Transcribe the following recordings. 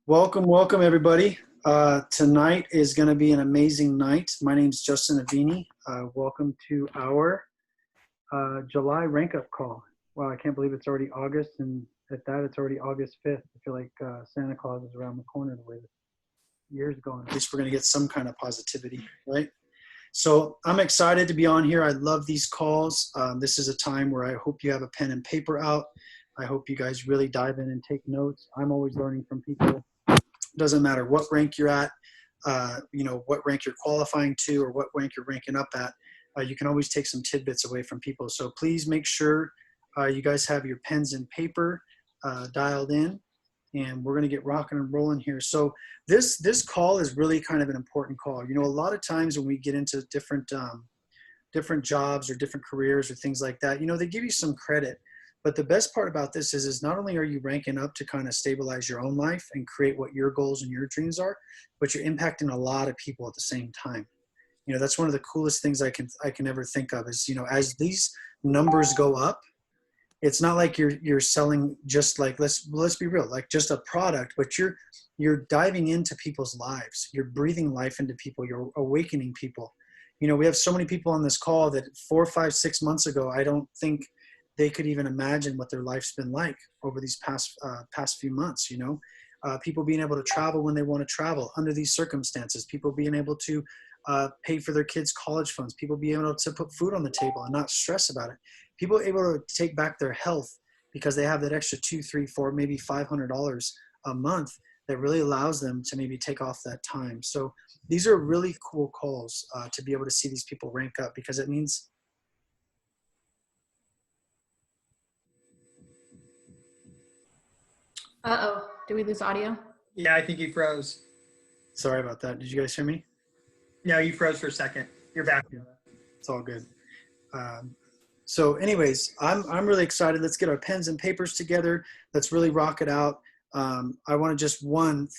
Welcome, welcome everybody. Tonight is going to be an amazing night. My name is Justin Avini. Welcome to our July rank up call. Wow, I can't believe it's already August, and at that, it's already August 5th. I feel like Santa Claus is around the corner the way the year's going. At least we're going to get some kind of positivity, right? So I'm excited to be on here. I love these calls. This is a time where I hope you have a pen and paper out. I hope you guys really dive in and take notes. I'm always learning from people. Doesn't matter what rank you're at, what rank you're qualifying to or what rank you're ranking up at. You can always take some tidbits away from people. So please make sure you guys have your pens and paper dialed in, and we're going to get rocking and rolling here. So this call is really kind of an important call. You know, a lot of times when we get into different jobs or different careers or things like that, you know, they give you some credit. But the best part about this is not only are you ranking up to kind of stabilize your own life and create what your goals and your dreams are, but you're impacting a lot of people at the same time. You know, that's one of the coolest things I can ever think of is, you know, as these numbers go up, it's not like you're selling just like, let's be real, like just a product, but you're diving into people's lives. You're breathing life into people. You're awakening people. You know, we have so many people on this call that 4, 5, 6 months ago, I don't think they could even imagine what their life's been like over these past few months. You know, people being able to travel when they want to travel under these circumstances, people being able to pay for their kids' college funds, people being able to put food on the table and not stress about it, people able to take back their health because they have that extra 2, 3, 4, maybe $500 a month that really allows them to maybe take off that time. So these are really cool calls to be able to see these people rank up, because it means Uh-oh, did we lose audio? Yeah, I think you froze. Sorry about that. Did you guys hear me? No, you froze for a second. You're back. It's all good. So anyways, I'm really excited. Let's get our pens and papers together. Let's really rock it out. I want to just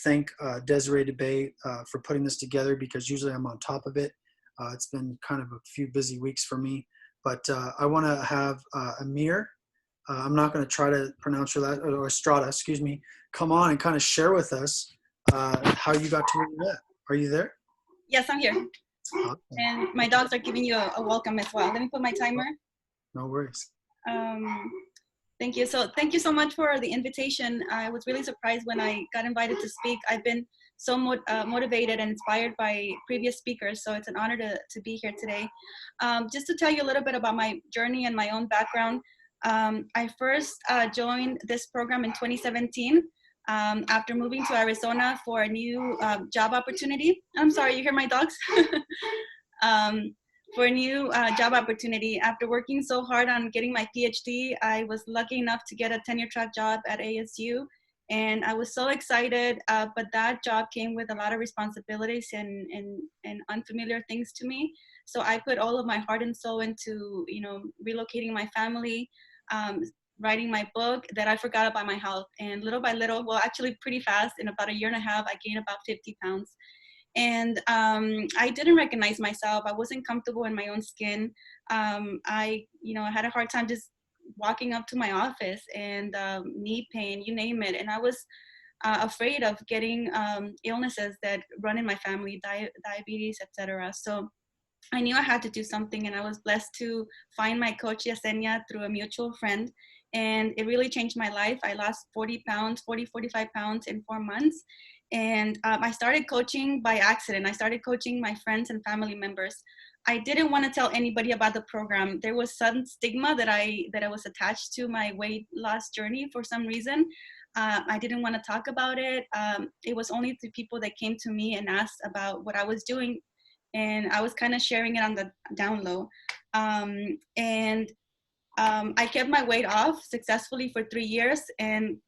thank Desiree DeBay for putting this together, because usually I'm on top of it. It's been kind of a few busy weeks for me, but I want to have Amir. I'm not going to try to pronounce your last, or Estrada, excuse me, come on and kind of share with us how you got to where you're at. Are you there? Yes, I'm here. Awesome. And my dogs are giving you a welcome as well. Let me put my timer. No worries. Thank you. So thank you so much for the invitation. I was really surprised when I got invited to speak. I've been so motivated and inspired by previous speakers, so it's an honor to be here today. Just to tell you a little bit about my journey and my own background. I first joined this program in 2017 after moving to Arizona for a new job opportunity. I'm sorry, you hear my dogs? For a new job opportunity. After working so hard on getting my PhD, I was lucky enough to get a tenure track job at ASU. And I was so excited, but that job came with a lot of responsibilities and unfamiliar things to me. So I put all of my heart and soul into, you know, relocating my family, writing my book, that I forgot about my health. And little by little, well, actually pretty fast, in about a year and a half, I gained about 50 pounds. And I didn't recognize myself. I wasn't comfortable in my own skin. I had a hard time just walking up to my office, and knee pain, you name it. And I was afraid of getting illnesses that run in my family, diabetes, etc. So I knew I had to do something, and I was blessed to find my coach Yesenia through a mutual friend. And it really changed my life. I lost 45 pounds in 4 months. And I started coaching by accident. I started coaching my friends and family members. I didn't want to tell anybody about the program. There was some stigma that I was attached to my weight loss journey for some reason. I didn't want to talk about it. It was only the people that came to me and asked about what I was doing. And I was kind of sharing it on the down low. I kept my weight off successfully for 3 years. And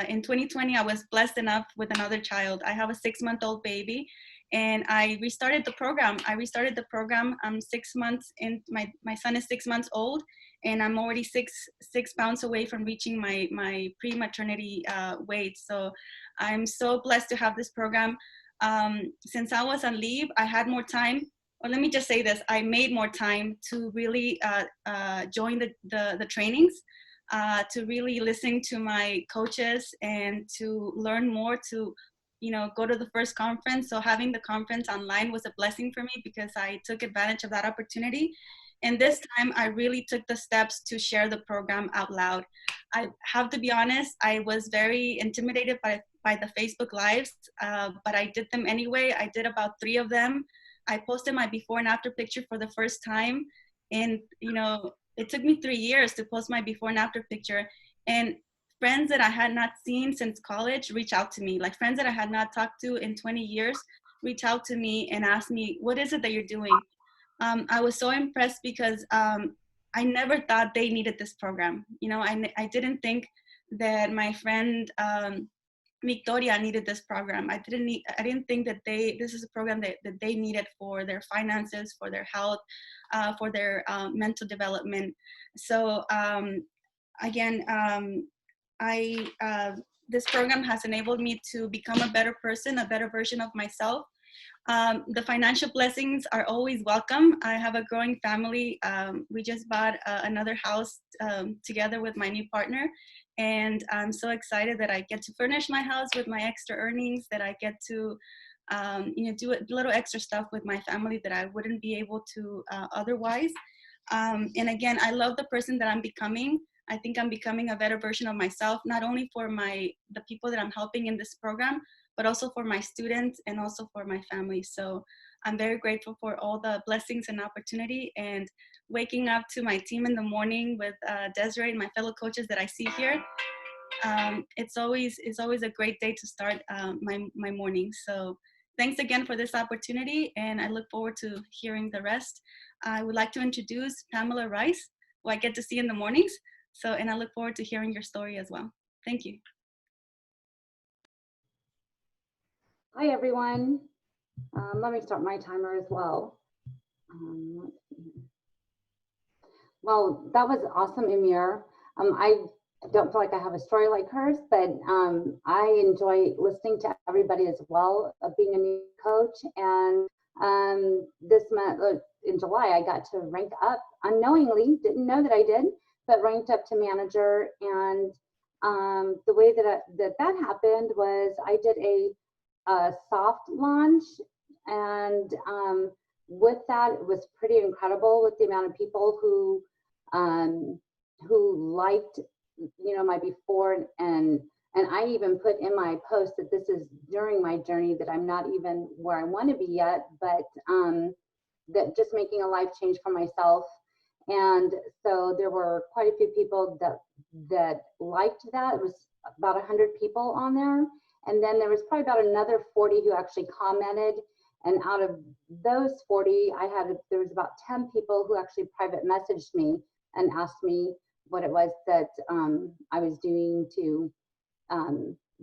in 2020, I was blessed enough with another child. I have a 6-month-old baby, and I restarted the program. I'm 6 months in. My son is 6 months old, and I'm already six pounds away from reaching my pre-maternity weight. So I'm so blessed to have this program. Since I was on leave, I had more time. Or let me just say this, I made more time to really join the trainings, to really listen to my coaches and to learn more, to go to the first conference. So having the conference online was a blessing for me because I took advantage of that opportunity. And this time I really took the steps to share the program out loud. I have to be honest, I was very intimidated by the Facebook Lives, but I did them anyway. I did about 3 of them. I posted my before and after picture for the first time. And, it took me 3 years to post my before and after picture. And friends that I had not seen since college reached out to me, like friends that I had not talked to in 20 years reached out to me and asked me, what is it that you're doing? I was so impressed because I never thought they needed this program. I didn't think that my friend Victoria needed this program. I didn't think that this is a program that they needed for their finances, for their health, for their mental development. So again, this program has enabled me to become a better person, a better version of myself. The financial blessings are always welcome. I have a growing family. We just bought another house together with my new partner. And I'm so excited that I get to furnish my house with my extra earnings, that I get to do a little extra stuff with my family that I wouldn't be able to otherwise. And again, I love the person that I'm becoming. I think I'm becoming a better version of myself, not only for the people that I'm helping in this program, but also for my students and also for my family. So I'm very grateful for all the blessings and opportunity, and waking up to my team in the morning with Desiree and my fellow coaches that I see here. It's always a great day to start my morning. So thanks again for this opportunity, and I look forward to hearing the rest. I would like to introduce Pamela Rice, who I get to see in the mornings. And I look forward to hearing your story as well. Thank you. Hi, everyone. Let me start my timer as well. Let's see here. Well, that was awesome, Amir. I don't feel like I have a story like hers, but I enjoy listening to everybody as well, being a new coach. And this month, in July, I got to rank up unknowingly, didn't know that I did, but ranked up to manager. And the way that happened was I did a soft launch, and with that, it was pretty incredible with the amount of people who liked my before, and I even put in my post that this is during my journey, that I'm not even where I want to be yet, but that just making a life change for myself. And so there were quite a few people that liked that. It was about 100 people on there. And then there was probably about another 40 who actually commented. And out of those 40, there was about 10 people who actually private messaged me and asked me what it was that I was doing to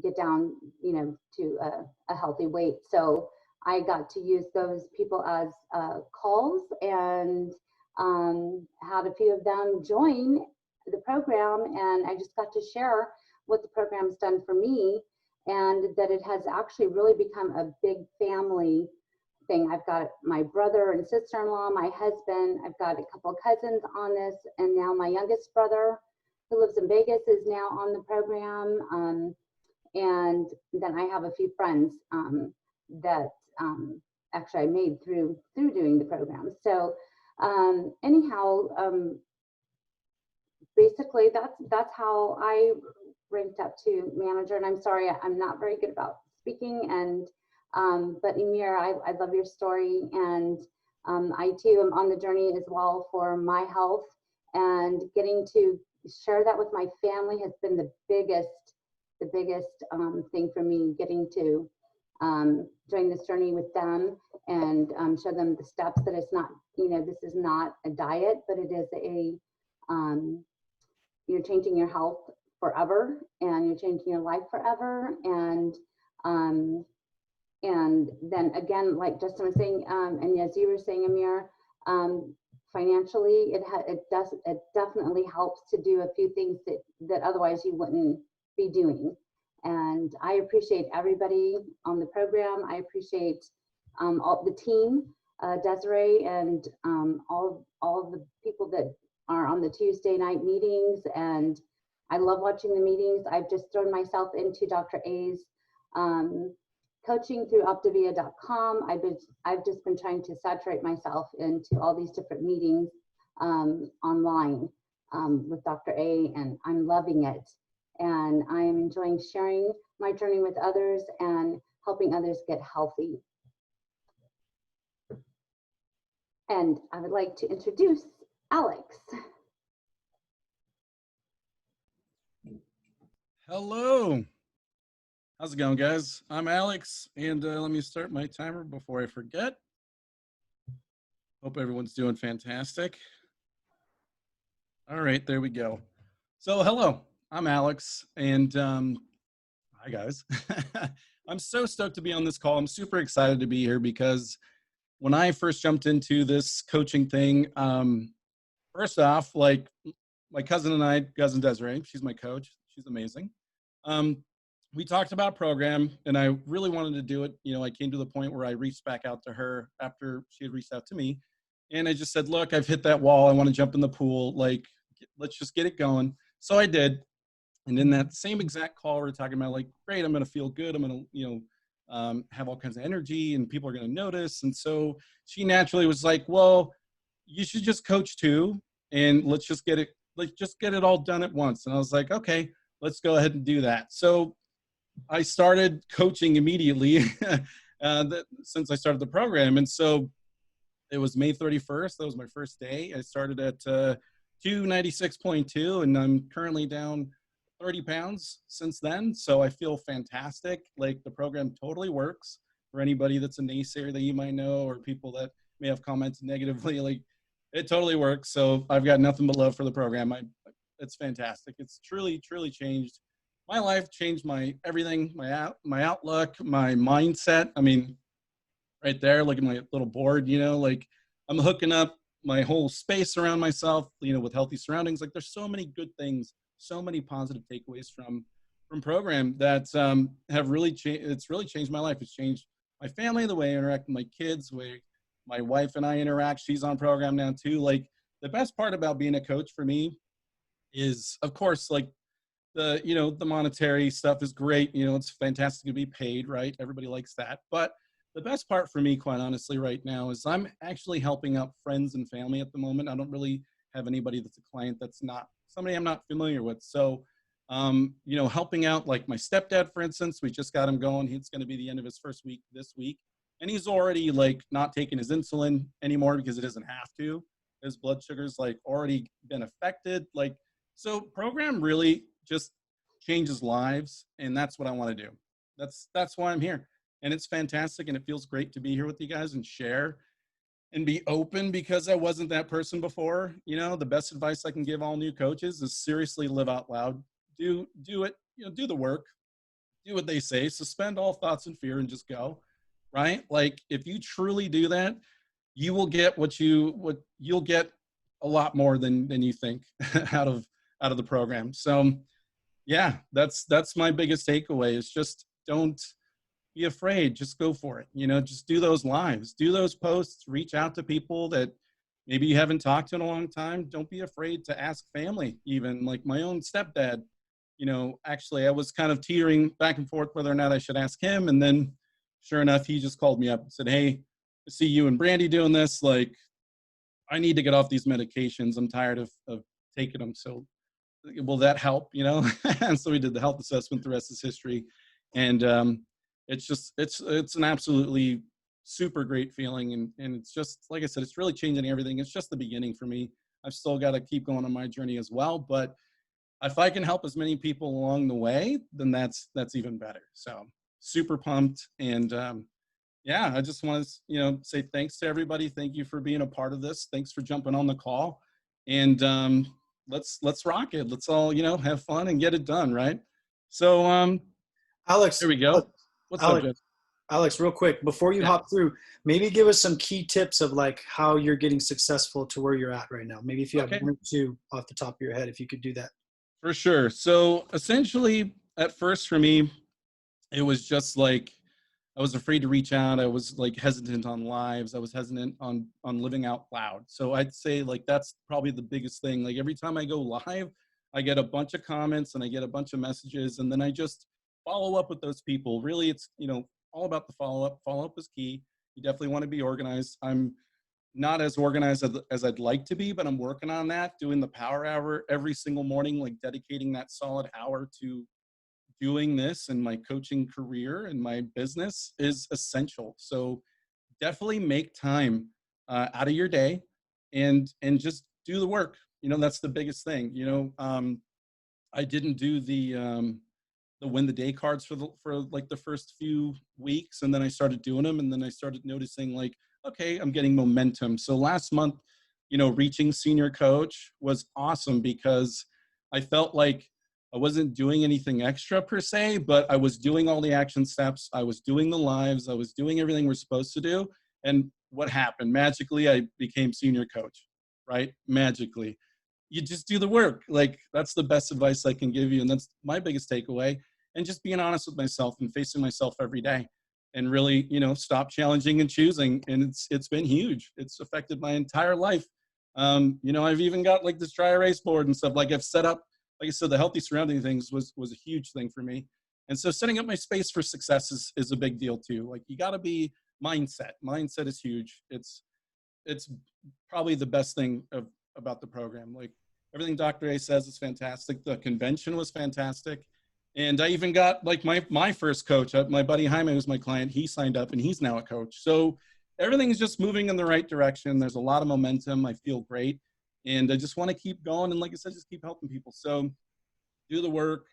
get down, to a healthy weight. So I got to use those people as calls, and had a few of them join the program. And I just got to share what the program's done for me, and that it has actually really become a big family thing. I've got my brother and sister-in-law, my husband, I've got a couple of cousins on this, and now my youngest brother, who lives in Vegas, is now on the program. And then I have a few friends that actually I made through doing the program. So anyhow, basically that's how I ranked up to manager. And I'm sorry, I'm not very good about speaking. And but Amir, I love your story, and I too am on the journey as well for my health, and getting to share that with my family has been the biggest thing for me, getting to join this journey with them and show them the steps, that it's not, this is not a diet, but it is you're changing your health forever, and you're changing your life forever. And then again, like Justin was saying, and as you were saying, Amir, financially, it definitely helps to do a few things that otherwise you wouldn't be doing. And I appreciate everybody on the program. I appreciate all the team, Desiree, and all the people that are on the Tuesday night meetings. And I love watching the meetings. I've just thrown myself into Dr. A's coaching through Optavia.com. I've just been trying to saturate myself into all these different meetings online with Dr. A, and I'm loving it. And I am enjoying sharing my journey with others and helping others get healthy. And I would like to introduce Alex. Hello. How's it going, guys? I'm Alex, and let me start my timer before I forget. Hope everyone's doing fantastic. All right, there we go. So, hello, I'm Alex, and hi, guys. I'm so stoked to be on this call. I'm super excited to be here because when I first jumped into this coaching thing, first off, like my cousin Desiree, she's my coach. She's amazing. We talked about program, and I really wanted to do it. You know, I came to the point where I reached back out to her after she had reached out to me. And I just said, look, I've hit that wall. I want to jump in the pool. Like, let's just get it going. So I did. And in that same exact call, we're talking about like, great, I'm going to feel good. I'm going to, have all kinds of energy and people are going to notice. And so she naturally was like, well, you should just coach too. And let's just get it all done at once. And I was like, okay, let's go ahead and do that. So I started coaching immediately since I started the program. And so it was May 31st. That was my first day. I started at 296.2, and I'm currently down 30 pounds since then. So I feel fantastic. Like, the program totally works for anybody that's a naysayer that you might know, or people that may have commented negatively. Like, it totally works. So I've got nothing but love for the program. It's fantastic. It's truly, truly changed my life, changed my everything, my outlook, my mindset. I mean, right there, look at my little board, like I'm hooking up my whole space around myself, with healthy surroundings. Like, there's so many good things, so many positive takeaways from program that have really changed. It's really changed my life. It's changed my family, the way I interact with my kids, the way my wife and I interact. She's on program now too. Like, the best part about being a coach for me is, of course, like, the monetary stuff is great. It's fantastic to be paid, right? Everybody likes that. But the best part for me, quite honestly, right now is I'm actually helping out friends and family at the moment. I don't really have anybody that's a client that's not somebody I'm not familiar with. So, helping out, like my stepdad, for instance, we just got him going. It's going to be the end of his first week this week. And he's already like not taking his insulin anymore because it doesn't have to. His blood sugar's like already been affected. Like, so program really just changes lives, and that's what I want to do. That's why I'm here. And it's fantastic, and it feels great to be here with you guys and share and be open, because I wasn't that person before. The best advice I can give all new coaches is seriously live out loud. Do it, do the work, do what they say, suspend all thoughts and fear and just go, right? Like, if you truly do that, you will get what you'll get a lot more than you think out of the program. So yeah, that's my biggest takeaway is just don't be afraid. Just go for it. Just do those lives, do those posts, reach out to people that maybe you haven't talked to in a long time. Don't be afraid to ask family, even like my own stepdad. Actually, I was kind of teetering back and forth whether or not I should ask him. And then sure enough, he just called me up and said, hey, I see you and Brandy doing this. Like, I need to get off these medications. I'm tired of taking them. So will that help? And so we did the health assessment. The rest is history. And it's an absolutely super great feeling. And it's just, like I said, it's really changing everything. It's just the beginning for me. I've still got to keep going on my journey as well. But if I can help as many people along the way, then that's even better. So super pumped. And yeah, I just want to, say thanks to everybody. Thank you for being a part of this. Thanks for jumping on the call. And let's rock it. Let's all, have fun and get it done, right? So Alex, there we go. What's up, Jeff? Alex, real quick, before you hop through, maybe give us some key tips of like how you're getting successful to where you're at right now. Maybe if you have one or two off the top of your head, if you could do that. For sure. So essentially, at first for me, it was just like I was afraid to reach out. I was like hesitant on lives. I was hesitant on living out loud. So I'd say like that's probably the biggest thing. Like, every time I go live, I get a bunch of comments and I get a bunch of messages, and then I just follow up with those people. Really, it's all about the follow-up. Follow-up is key. You definitely want to be organized. I'm not as organized as I'd like to be, but I'm working on that, doing the power hour every single morning, like dedicating that solid hour to doing this, and my coaching career and my business is essential. So definitely make time out of your day and just do the work. That's the biggest thing. I didn't do the win the day cards for like the first few weeks, and then I started doing them, and then I started noticing like, okay, I'm getting momentum. So last month, reaching senior coach was awesome because I felt like I wasn't doing anything extra per se, but I was doing all the action steps. I was doing the lives. I was doing everything we're supposed to do. And what happened? Magically, I became senior coach, right? Magically. You just do the work. Like, that's the best advice I can give you. And that's my biggest takeaway. And just being honest with myself and facing myself every day and really, stop challenging and choosing. And it's been huge. It's affected my entire life. I've even got like this dry erase board and stuff. Like, I've set up, like I said, the healthy surrounding things was a huge thing for me. And so setting up my space for success is a big deal too. Like, you got to be mindset. Mindset is huge. It's probably the best thing about the program. Like, everything Dr. A says is fantastic. The convention was fantastic. And I even got like my first coach, my buddy Jaime, who's my client, he signed up and he's now a coach. So everything is just moving in the right direction. There's a lot of momentum. I feel great. And I just want to keep going. And like I said, just keep helping people. So do the work,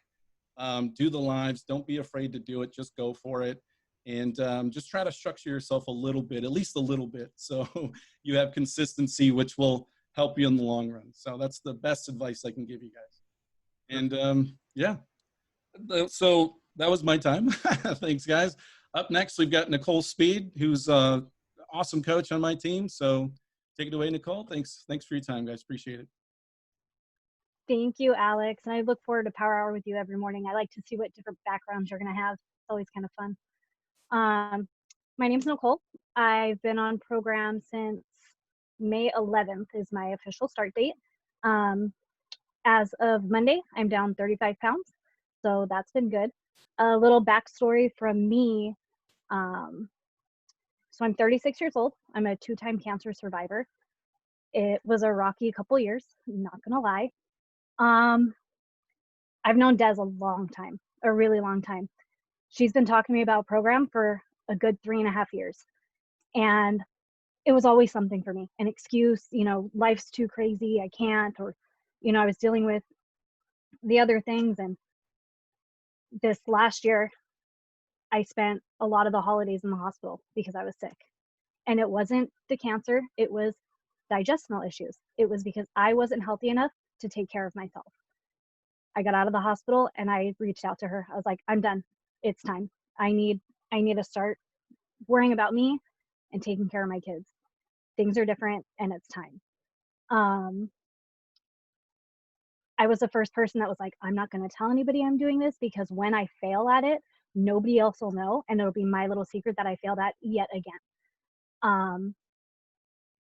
do the lives. Don't be afraid to do it. Just go for it. And just try to structure yourself a little bit, at least a little bit. So you have consistency, which will help you in the long run. So that's the best advice I can give you guys. And yeah, so that was my time. Thanks, guys. Up next, we've got Nicole Speed, who's an awesome coach on my team. So take it away, Nicole. Thanks for your time, guys. Appreciate it. Thank you, Alex. And I look forward to Power Hour with you every morning. I like to see what different backgrounds you're going to have. It's always kind of fun. My name's Nicole. I've been on program since May 11th is my official start date. As of Monday, I'm down 35 pounds. So that's been good. A little backstory from me. So I'm 36 years old. I'm a 2-time cancer survivor. It was a rocky couple years, not gonna lie. I've known Des a long time, a really long time. She's been talking to me about a program for a good 3.5 years. And it was always something for me, an excuse, life's too crazy, I can't, or, I was dealing with the other things. And this last year, I spent a lot of the holidays in the hospital because I was sick. And it wasn't the cancer, it was digestional issues. It was because I wasn't healthy enough to take care of myself. I got out of the hospital and I reached out to her. I was like, I'm done. It's time. I need to start worrying about me and taking care of my kids. Things are different and it's time. I was the first person that was like, I'm not going to tell anybody I'm doing this because when I fail at it, nobody else will know. And it'll be my little secret that I failed at yet again.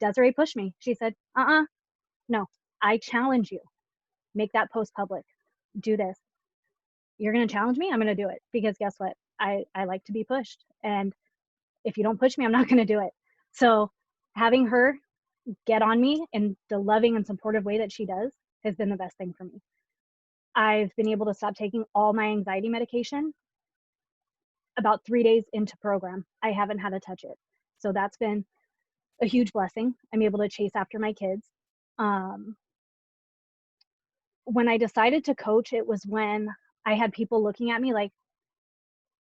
Desiree pushed me. She said, no, I challenge you. Make that post public. Do this. You're going to challenge me? I'm going to do it because guess what? I like to be pushed. And if you don't push me, I'm not going to do it. So having her get on me in the loving and supportive way that she does has been the best thing for me. I've been able to stop taking all my anxiety medication about 3 days into program. I haven't had to touch it. So that's been a huge blessing. I'm able to chase after my kids. When I decided to coach, it was when I had people looking at me like,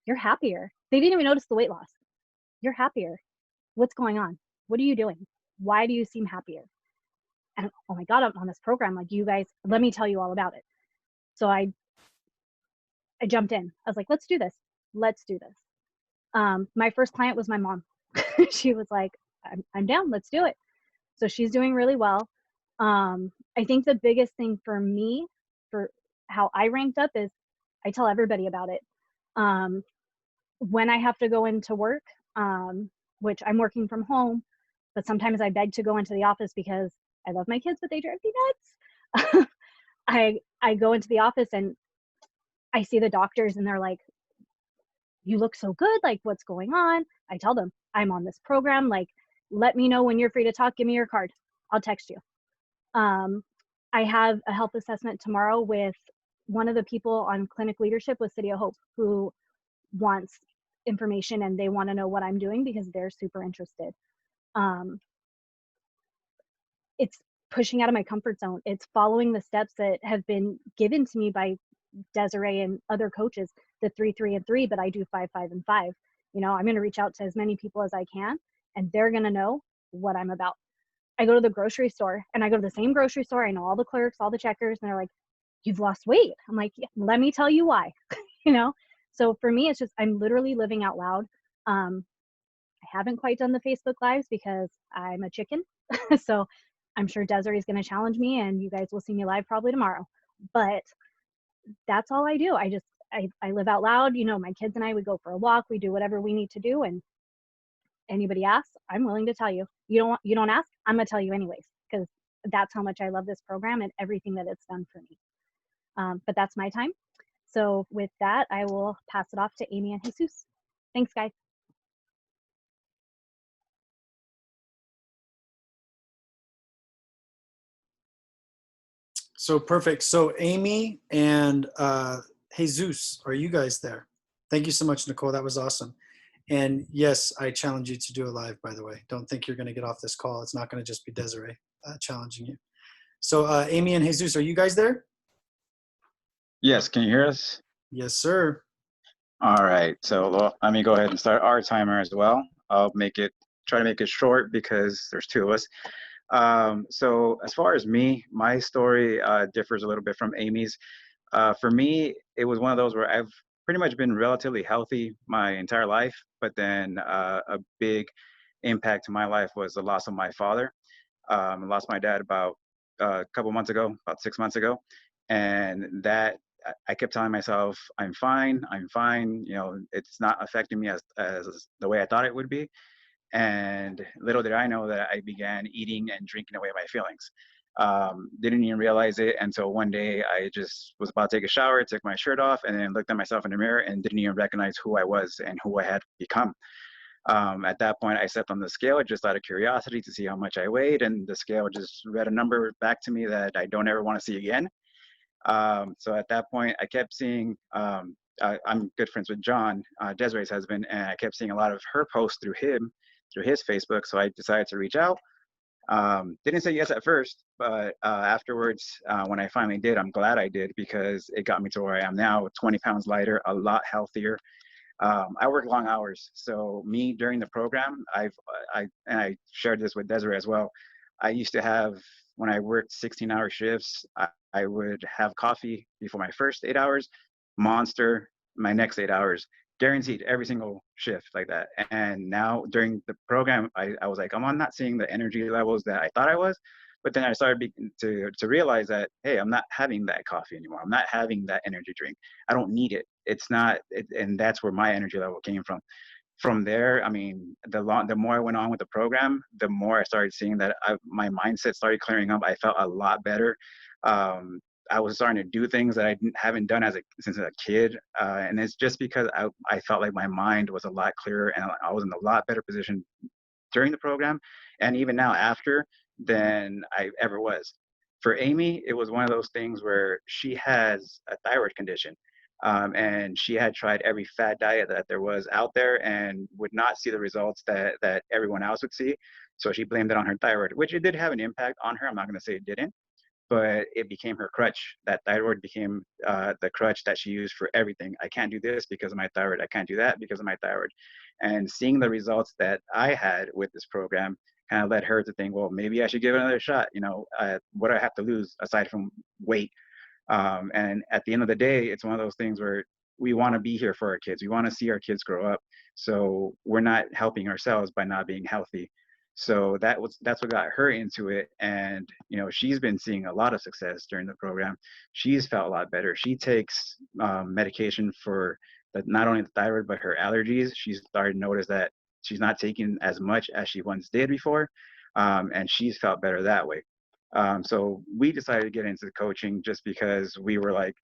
you're happier. They didn't even notice the weight loss. You're happier. What's going on? What are you doing? Why do you seem happier? And oh my God, I'm on this program. Like, you guys, let me tell you all about it. So I jumped in. I was like, let's do this. Let's do this. My first client was my mom. She was like, I'm down. Let's do it. So she's doing really well. I think the biggest thing for me, for how I ranked up, is I tell everybody about it. When I have to go into work, which I'm working from home, but sometimes I beg to go into the office because I love my kids, but they drive me nuts. I go into the office and I see the doctors and they're like, you look so good. Like, what's going on? I tell them, I'm on this program. Like, let me know when you're free to talk. Give me your card. I'll text you. I have a health assessment tomorrow with one of the people on clinic leadership with City of Hope who wants information and they want to know what I'm doing because they're super interested. It's pushing out of my comfort zone. It's following the steps that have been given to me by Desiree and other coaches, the 3, 3, and 3, but I do 5, 5, and 5. You know, I'm going to reach out to as many people as I can, and they're going to know what I'm about. I go to the grocery store, and I go to the same grocery store. I know all the clerks, all the checkers, and they're like, you've lost weight. I'm like, yeah, let me tell you why, you know? So for me, it's just, I'm literally living out loud. I haven't quite done the Facebook Lives because I'm a chicken. So I'm sure Desiree is going to challenge me and you guys will see me live probably tomorrow. But that's all I do. I live out loud. You know, my kids and I, we go for a walk. We do whatever we need to do. And anybody asks, I'm willing to tell you. You don't ask, I'm going to tell you anyways, because that's how much I love this program and everything that it's done for me. But that's my time. So with that, I will pass it off to Amy and Jesus. Thanks, guys. So perfect. So Amy and Jesus, are you guys there? Thank you so much, Nicole. That was awesome. And yes, I challenge you to do a live, by the way. Don't think you're going to get off this call. It's not going to just be Desiree challenging you. So Amy and Jesus, are you guys there? Yes, can you hear us? Yes, sir. All right, so let me go ahead and start our timer as well. I'll try to make it short because there's two of us. So as far as me, my story differs a little bit from Amy's. For me, it was one of those where I've pretty much been relatively healthy my entire life, but then a big impact to my life was the loss of my father. I lost my dad about a couple months ago, about 6 months ago, and that I kept telling myself, I'm fine, you know, it's not affecting me as the way I thought it would be. And little did I know that I began eating and drinking away my feelings. Didn't even realize it until one day I just was about to take a shower, took my shirt off, and then looked at myself in the mirror and didn't even recognize who I was and who I had become. At that point, I stepped on the scale just out of curiosity to see how much I weighed, and the scale just read a number back to me that I don't ever want to see again. So at that point, I kept seeing, I'm good friends with John, Desiree's husband, and I kept seeing a lot of her posts through his Facebook. So I decided to reach out. Didn't say yes at first, but afterwards, when I finally did, I'm glad I did because it got me to where I am now, 20 pounds lighter, a lot healthier. I work long hours. So me during the program, and I shared this with Desiree as well. I used to have, when I worked 16-hour shifts, I would have coffee before my first 8 hours, Monster my next 8 hours, guaranteed every single shift like that. And now during the program, I was like, I'm not seeing the energy levels that I thought I was. But then I started to realize that, hey, I'm not having that coffee anymore. I'm not having that energy drink. I don't need it. It's not, and that's where my energy level came from. From there, I mean, the more I went on with the program, the more I started seeing that my mindset started clearing up. I felt a lot better. I was starting to do things that I haven't done since a kid. And it's just because I felt like my mind was a lot clearer and I was in a lot better position during the program and even now after than I ever was. For Amy, it was one of those things where she has a thyroid condition. And she had tried every fad diet that there was out there and would not see the results that everyone else would see. So she blamed it on her thyroid, which it did have an impact on her. I'm not going to say it didn't, but it became her crutch. That thyroid became the crutch that she used for everything. I can't do this because of my thyroid. I can't do that because of my thyroid. And seeing the results that I had with this program kind of led her to think, well, maybe I should give it another shot. You know, what do I have to lose aside from weight? And at the end of the day, it's one of those things where we want to be here for our kids. We want to see our kids grow up. So we're not helping ourselves by not being healthy. So that's what got her into it. And, you know, she's been seeing a lot of success during the program. She's felt a lot better. She takes medication for not only the thyroid, but her allergies. She's started to notice that she's not taking as much as she once did before. And she's felt better that way. So we decided to get into coaching just because we were like,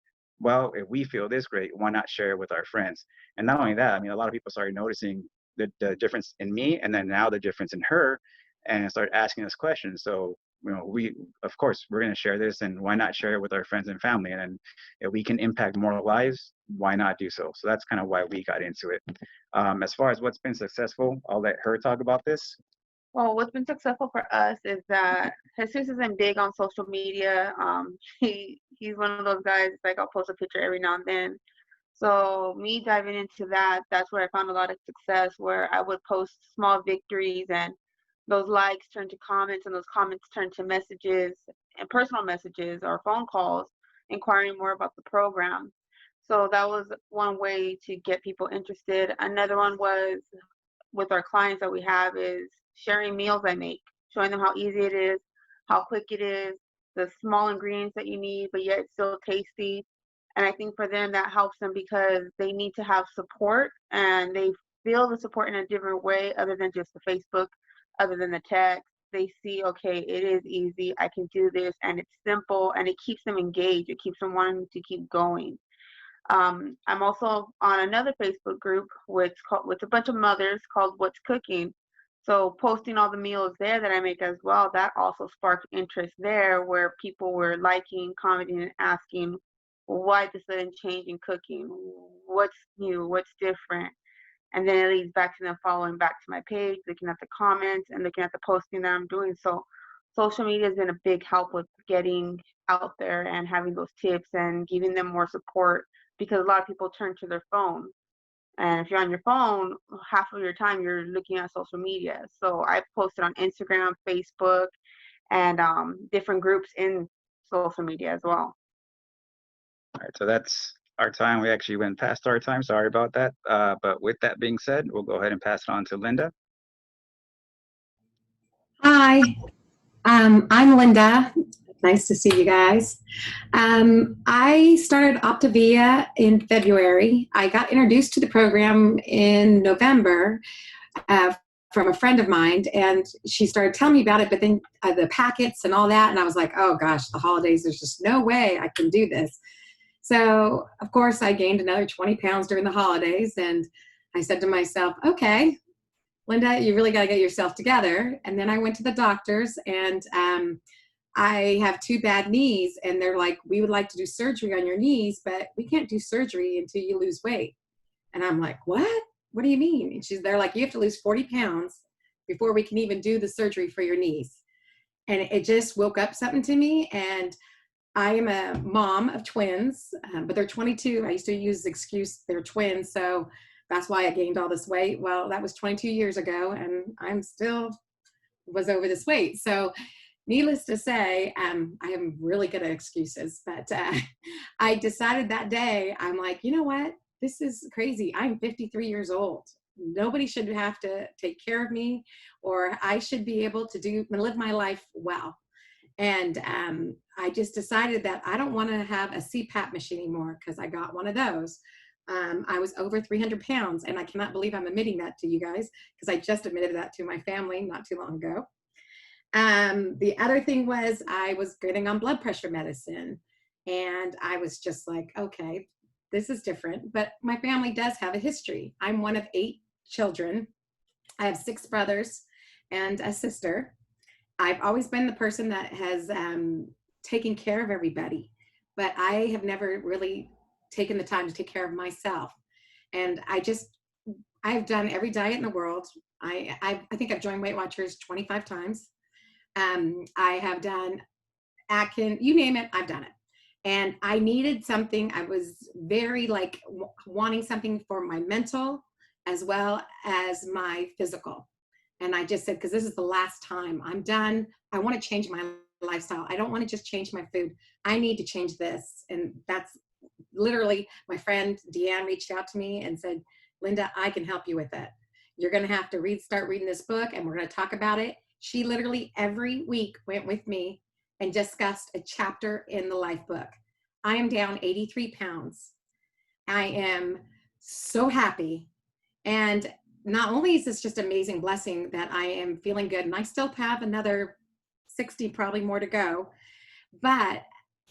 well, if we feel this great, why not share it with our friends? And not only that, I mean, a lot of people started noticing the difference in me, and then now the difference in her, and started asking us questions. So, you know, we, of course, we're going to share this, and why not share it with our friends and family? And then if we can impact more lives, why not do so? So that's kind of why we got into it. As far as what's been successful, I'll let her talk about this. Well, what's been successful for us is that Jesus isn't big on social media. He's one of those guys, like, I'll post a picture every now and then. So me diving into that, that's where I found a lot of success, where I would post small victories, and those likes turn to comments, and those comments turn to messages and personal messages or phone calls inquiring more about the program. So that was one way to get people interested. Another one was with our clients that we have is sharing meals I make, showing them how easy it is, how quick it is, the small ingredients that you need, but yet it's still tasty. And I think for them that helps them because they need to have support, and they feel the support in a different way other than just the Facebook, other than the text. They see, okay, it is easy, I can do this, and it's simple, and it keeps them engaged. It keeps them wanting to keep going. I'm also on another Facebook group with a bunch of mothers called What's Cooking. So posting all the meals there that I make as well, that also sparked interest there, where people were liking, commenting, and asking, why the sudden change in cooking? What's new? What's different? And then it leads back to them following back to my page, looking at the comments and looking at the posting that I'm doing. So social media has been a big help with getting out there and having those tips and giving them more support, because a lot of people turn to their phone. And if you're on your phone, half of your time you're looking at social media. So I posted on Instagram, Facebook, and different groups in social media as well. All right, so that's our time. We actually went past our time. Sorry about that. But with that being said, we'll go ahead and pass it on to Linda. Hi, I'm Linda. Nice to see you guys. I started Optavia in February. I got introduced to the program in November from a friend of mine, and she started telling me about it, but then the packets and all that, and I was like, oh gosh, the holidays, there's just no way I can do this. So, of course, I gained another 20 pounds during the holidays, and I said to myself, okay, Linda, you really got to get yourself together. And then I went to the doctors, and I have 2 bad knees, and they're like, we would like to do surgery on your knees, but we can't do surgery until you lose weight. And I'm like, what? What do you mean? And they're like, you have to lose 40 pounds before we can even do the surgery for your knees. And it just woke up something to me. And I am a mom of twins, but they're 22. I used to use the excuse they're twins, so that's why I gained all this weight. Well, that was 22 years ago, and I'm still was over this weight. So needless to say, I am really good at excuses, but I decided that day, I'm like, you know what? This is crazy. I'm 53 years old. Nobody should have to take care of me, or I should be able to live my life well. And I just decided that I don't want to have a CPAP machine anymore, because I got one of those. I was over 300 pounds, and I cannot believe I'm admitting that to you guys, because I just admitted that to my family not too long ago. The other thing was I was getting on blood pressure medicine, and I was just like, okay, this is different. But my family does have a history. I'm one of 8 children. I have 6 brothers and a sister. I've always been the person that has taken care of everybody, but I have never really taken the time to take care of myself. And I've done every diet in the world. I think I've joined Weight Watchers 25 times. I have done Atkins, you name it, I've done it. And I needed something. I was very wanting something for my mental as well as my physical. And I just said, because this is the last time, I'm done. I want to change my lifestyle. I don't want to just change my food. I need to change this. And that's literally, my friend Deanne reached out to me and said, Linda, I can help you with it. You're going to have to start reading this book, and we're going to talk about it. She literally every week went with me and discussed a chapter in the life book. I am down 83 pounds. I am so happy. And not only is this just an amazing blessing that I am feeling good, and I still have another 60, probably more to go, but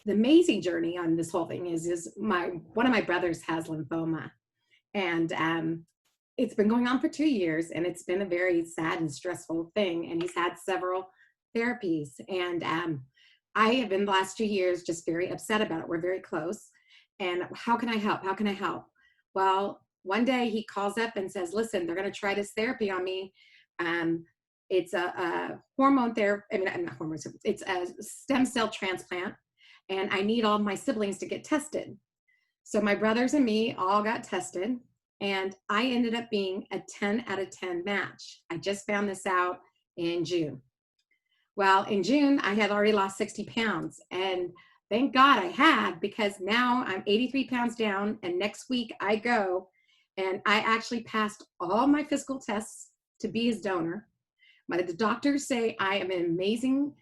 the amazing journey on this whole thing is one of my brothers has lymphoma, and it's been going on for 2 years, and it's been a very sad and stressful thing. And he's had several therapies, and I have been the last 2 years just very upset about it. We're very close, and how can I help? How can I help? Well, one day he calls up and says, "Listen, they're going to try this therapy on me. It's a hormone therapy. I mean, not hormones. It's a stem cell transplant, and I need all my siblings to get tested." So my brothers and me all got tested, and I ended up being a 10 out of 10 match. I just found this out in June. Well, in June, I had already lost 60 pounds, and thank God I had, because now I'm 83 pounds down, and next week I go, and I actually passed all my physical tests to be his donor. The doctors say I am in amazing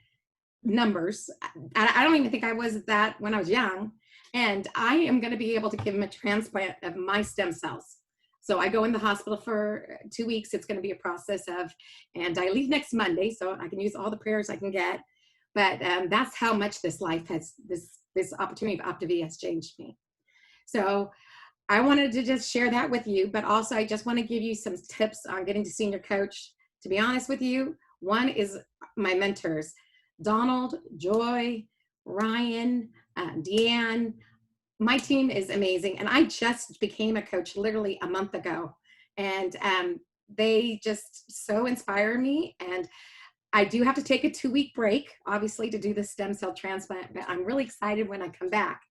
numbers. I don't even think I was that when I was young, and I am going to be able to give him a transplant of my stem cells. So I go in the hospital for 2 weeks. It's going to be a process of, and I leave next Monday, so I can use all the prayers I can get. But that's how much this life has, this opportunity of Optavia has changed me. So I wanted to just share that with you, but also I just want to give you some tips on getting to senior coach. To be honest with you, one is my mentors, Donald, Joy, Ryan, Deanne. My team is amazing, and I just became a coach literally a month ago, and they just so inspire me. And I do have to take a 2-week break, obviously, to do the stem cell transplant, but I'm really excited when I come back.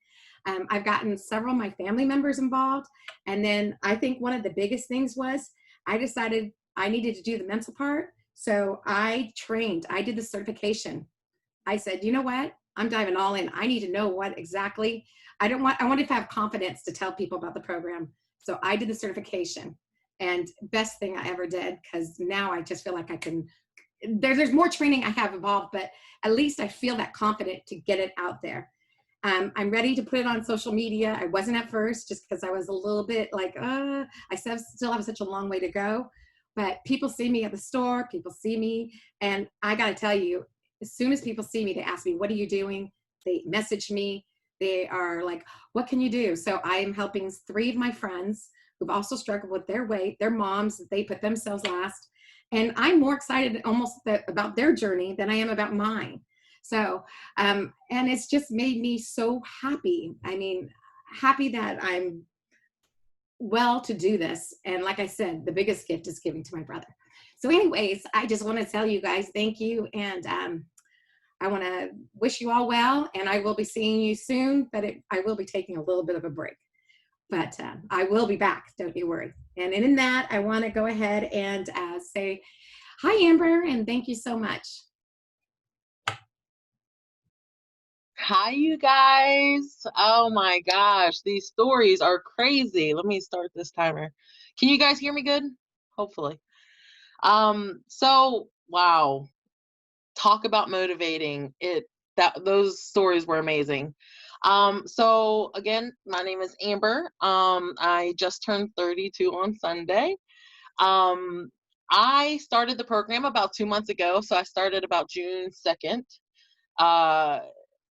I've gotten several of my family members involved, and then I think one of the biggest things was I decided I needed to do the mental part, so I trained. I did the certification. I said, you know what? I'm diving all in. I need to know what exactly. I wanted to have confidence to tell people about the program. So I did the certification, and best thing I ever did, because now I just feel like I can, there's more training I have involved, but at least I feel that confident to get it out there. I'm ready to put it on social media. I wasn't at first, just because I was a little bit like, I still have such a long way to go. But people see me at the store, people see me, and I got to tell you, as soon as people see me, they ask me, what are you doing? They message me. They are like, what can you do? So I am helping 3 of my friends who've also struggled with their weight, their moms, they put themselves last. And I'm more excited almost about their journey than I am about mine. So, and it's just made me so happy. I mean, happy that I'm well to do this. And like I said, the biggest gift is giving to my brother. So anyways, I just want to tell you guys, thank you. And I want to wish you all well, and I will be seeing you soon, but I will be taking a little bit of a break. But I will be back, don't you worry. And in that, I want to go ahead and say, hi, Amber, and thank you so much. Hi, you guys. Oh my gosh, these stories are crazy. Let me start this timer. Can you guys hear me good? Hopefully. So wow, talk about motivating. Those stories were amazing. So again, my name is Amber. I just turned 32 on Sunday. I started the program about 2 months ago, so I started about June 2nd.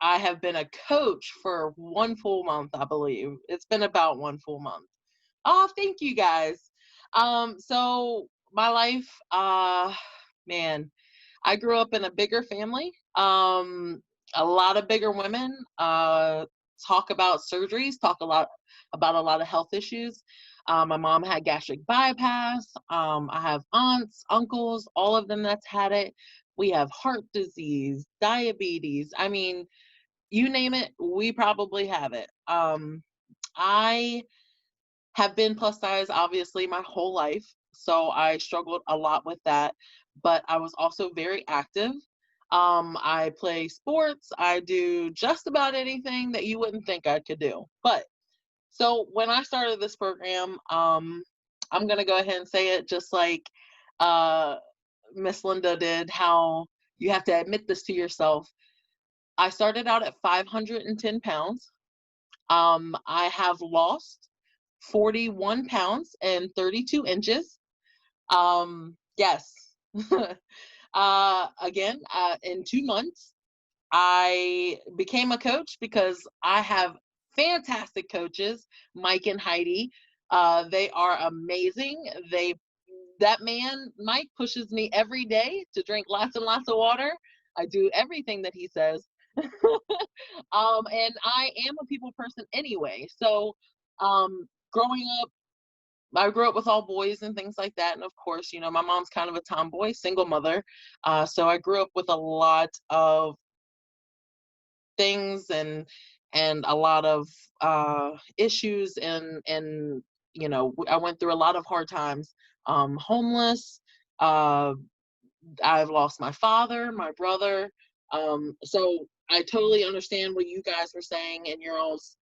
I have been a coach for 1 full month, I believe. It's been about 1 full month. Oh, thank you guys. So my life, man, I grew up in a bigger family, a lot of bigger women, talk about surgeries, talk about a lot of health issues. My mom had gastric bypass. I have aunts, uncles, all of them that's had it. We have heart disease, diabetes. I mean, you name it, we probably have it. I have been plus size, obviously, my whole life. So I struggled a lot with that, but I was also very active. I play sports. I do just about anything that you wouldn't think I could do. But so when I started this program, I'm going to go ahead and say it just like Miss Linda did, how you have to admit this to yourself. I started out at 510 pounds. I have lost 41 pounds and 32 inches. Yes. Again, in 2 months. I became a coach because I have fantastic coaches, Mike and Heidi. They are amazing. That man, Mike, pushes me every day to drink lots and lots of water. I do everything that he says. And I am a people person anyway. So growing up, I grew up with all boys and things like that. And of course, you know, my mom's kind of a tomboy, single mother. So I grew up with a lot of things and a lot of issues and you know, I went through a lot of hard times. Homeless. I've lost my father, my brother. So I totally understand what you guys were saying in your all's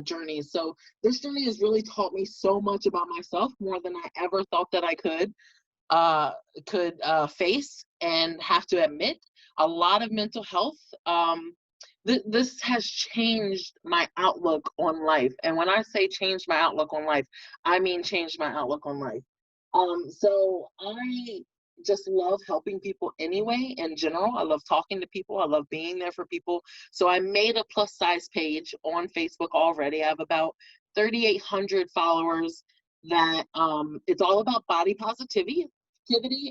journeys. So this journey has really taught me so much about myself, more than I ever thought that I could face and have to admit. A lot of mental health. This has changed my outlook on life. And when I say changed my outlook on life, I mean changed my outlook on life. So I just love helping people anyway, in general. I love talking to people. I love being there for people. So I made a plus size page on Facebook already. I have about 3,800 followers that it's all about body positivity,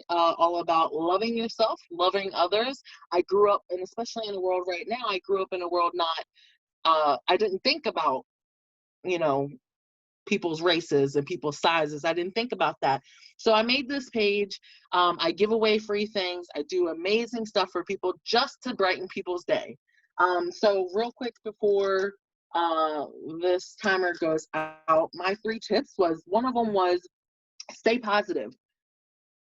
all about loving yourself, loving others. I grew up, and especially in the world right now, I grew up in a world I didn't think about, you know, people's races and people's sizes. I didn't think about that. So I made this page. I give away free things. I do amazing stuff for people just to brighten people's day. So real quick before this timer goes out, my 3 tips was, one of them was stay positive.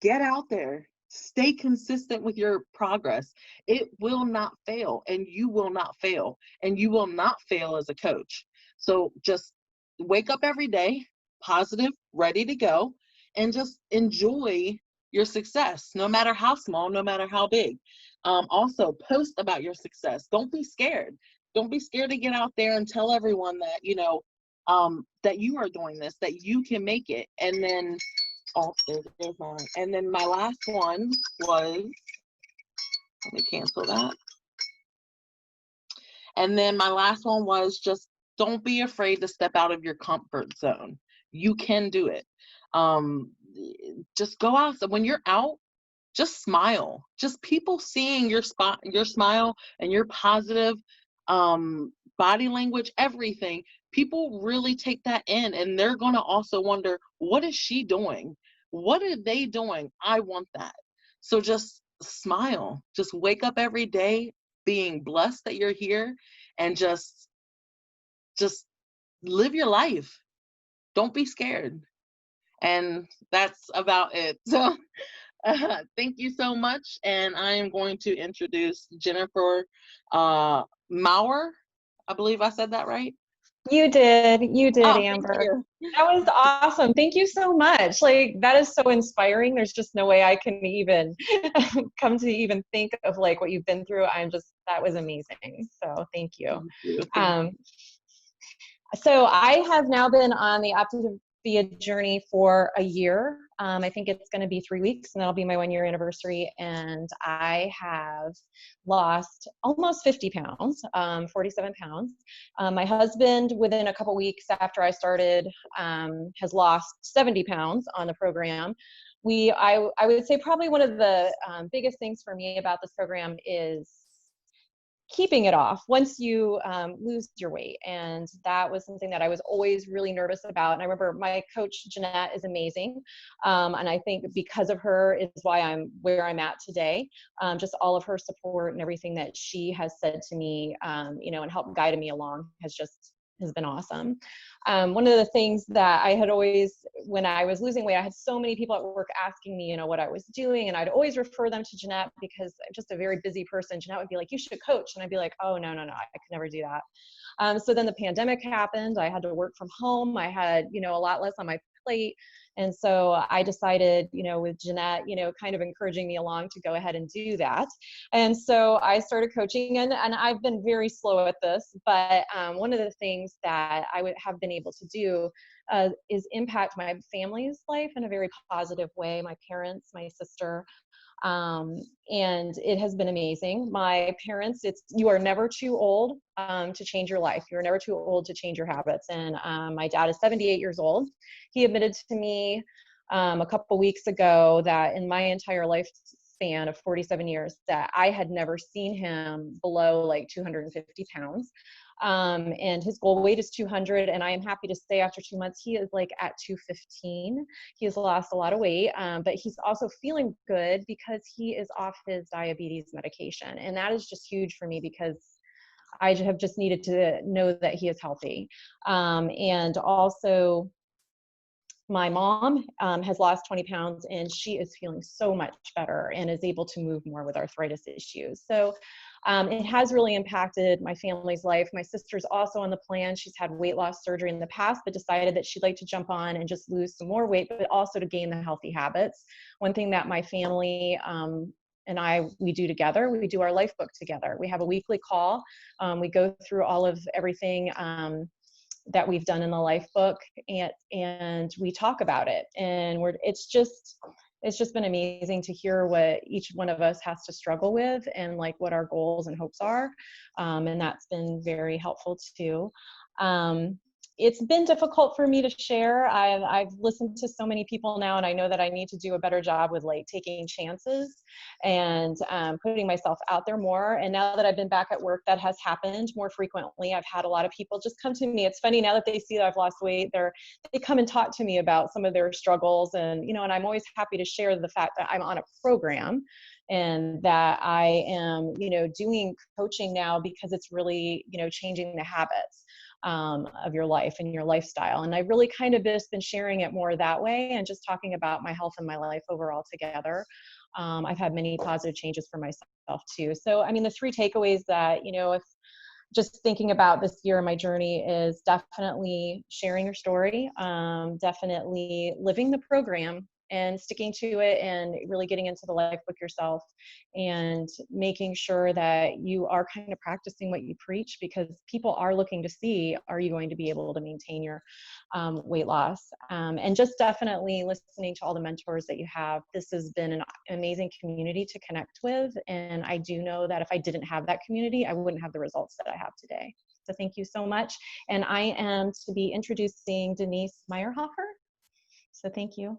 Get out there. Stay consistent with your progress. It will not fail, and you will not fail, and you will not fail as a coach. So just wake up every day, positive, ready to go, and just enjoy your success, no matter how small, no matter how big. Also, post about your success. Don't be scared. Don't be scared to get out there and tell everyone that, you know, that you are doing this, that you can make it. And then, oh, there's mine. And then my last one was, let me cancel that. And then my last one was just don't be afraid to step out of your comfort zone. You can do it. Just go out. So when you're out, just smile. Just people seeing your smile and your positive body language, everything. People really take that in, and they're going to also wonder, what is she doing? What are they doing? I want that. So just smile. Just wake up every day being blessed that you're here, and just live your life. Don't be scared. And that's about it. So thank you so much. And I am going to introduce Jennifer Maurer. I believe I said that right. You did, Oh, Amber. That was awesome. Thank you so much. Like, that is so inspiring. There's just no way I can even come to even think of like what you've been through. That was amazing. So thank you. So I have now been on the Optavia journey for a year. I think it's going to be 3 weeks, and that'll be my 1-year anniversary. And I have lost almost 50 pounds, 47 pounds. My husband, within a couple weeks after I started, has lost 70 pounds on the program. I would say probably one of the biggest things for me about this program is keeping it off once you lose your weight. And that was something that I was always really nervous about. And I remember my coach, Jeanette, is amazing. And I think because of her is why I'm where I'm at today. Just all of her support and everything that she has said to me, you know, and helped guide me along has been awesome. One of the things that I had always, when I was losing weight, I had so many people at work asking me, you know, what I was doing, and I'd always refer them to Jeanette because I'm just a very busy person. Jeanette would be like, you should coach. And I'd be like, oh, no, I could never do that. So then the pandemic happened. I had to work from home. I had, you know, a lot less on my plate. And so I decided, with Jeanette, kind of encouraging me along to go ahead and do that. And so I started coaching, and I've been very slow at this, but one of the things that I would have been able to do is impact my family's life in a very positive way, my parents, my sister, and it has been amazing. My parents, you are never too old to change your life. You're never too old to change your habits. And my dad is 78 years old. He admitted to me a couple weeks ago that in my entire lifespan of 47 years that I had never seen him below like 250 pounds. And his goal weight is 200, and I am happy to say after 2 months he is like at 215. He has lost a lot of weight, but he's also feeling good because he is off his diabetes medication, and that is just huge for me because I have just needed to know that he is healthy. And also my mom has lost 20 pounds, and she is feeling so much better and is able to move more with arthritis issues. So it has really impacted my family's life. My sister's also on the plan. She's had weight loss surgery in the past, but decided that she'd like to jump on and just lose some more weight, but also to gain the healthy habits. One thing that my family and we do together, we do our life book together. We have a weekly call. We go through all of everything that we've done in the life book, and we talk about it. And it's just been amazing to hear what each one of us has to struggle with and like what our goals and hopes are. And that's been very helpful too. It's been difficult for me to share. I've listened to so many people now, and I know that I need to do a better job with like taking chances and putting myself out there more. And now that I've been back at work, that has happened more frequently. I've had a lot of people just come to me. It's funny now that they see that I've lost weight, they come and talk to me about some of their struggles, and and I'm always happy to share the fact that I'm on a program and that I am, doing coaching now because it's really, changing the habits of your life and your lifestyle. And I've really kind of just been sharing it more that way and just talking about my health and my life overall together. I've had many positive changes for myself too. So, I mean, the 3 takeaways that, if just thinking about this year in my journey is definitely sharing your story, definitely living the program and sticking to it and really getting into the life book yourself and making sure that you are kind of practicing what you preach, because people are looking to see, are you going to be able to maintain your weight loss? And just definitely listening to all the mentors that you have. This has been an amazing community to connect with. And I do know that if I didn't have that community, I wouldn't have the results that I have today. So thank you so much. And I am to be introducing Denise Meyerhofer. So thank you.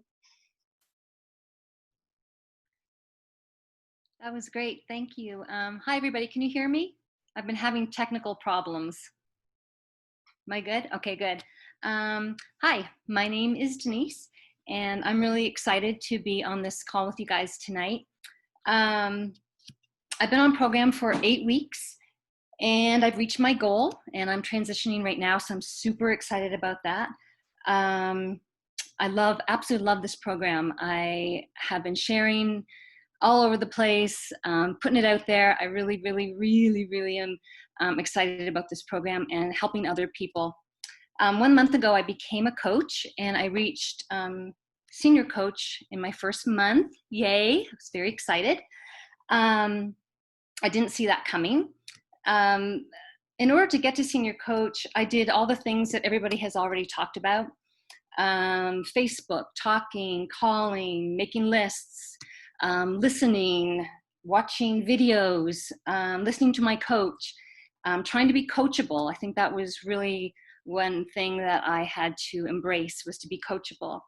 That was great. Thank you. Hi, everybody. Can you hear me? I've been having technical problems. Am I good? Okay, good. Hi, my name is Denise, and I'm really excited to be on this call with you guys tonight. I've been on program for 8 weeks, and I've reached my goal, and I'm transitioning right now, so I'm super excited about that. I absolutely love this program. I have been sharing all over the place, putting it out there. I really, really, really, really am excited about this program and helping other people. 1 month ago, I became a coach, and I reached senior coach in my first month. Yay, I was very excited. I didn't see that coming. In order to get to senior coach, I did all the things that everybody has already talked about. Facebook, talking, calling, making lists, listening, watching videos, listening to my coach, trying to be coachable. I think that was really one thing that I had to embrace, was to be coachable.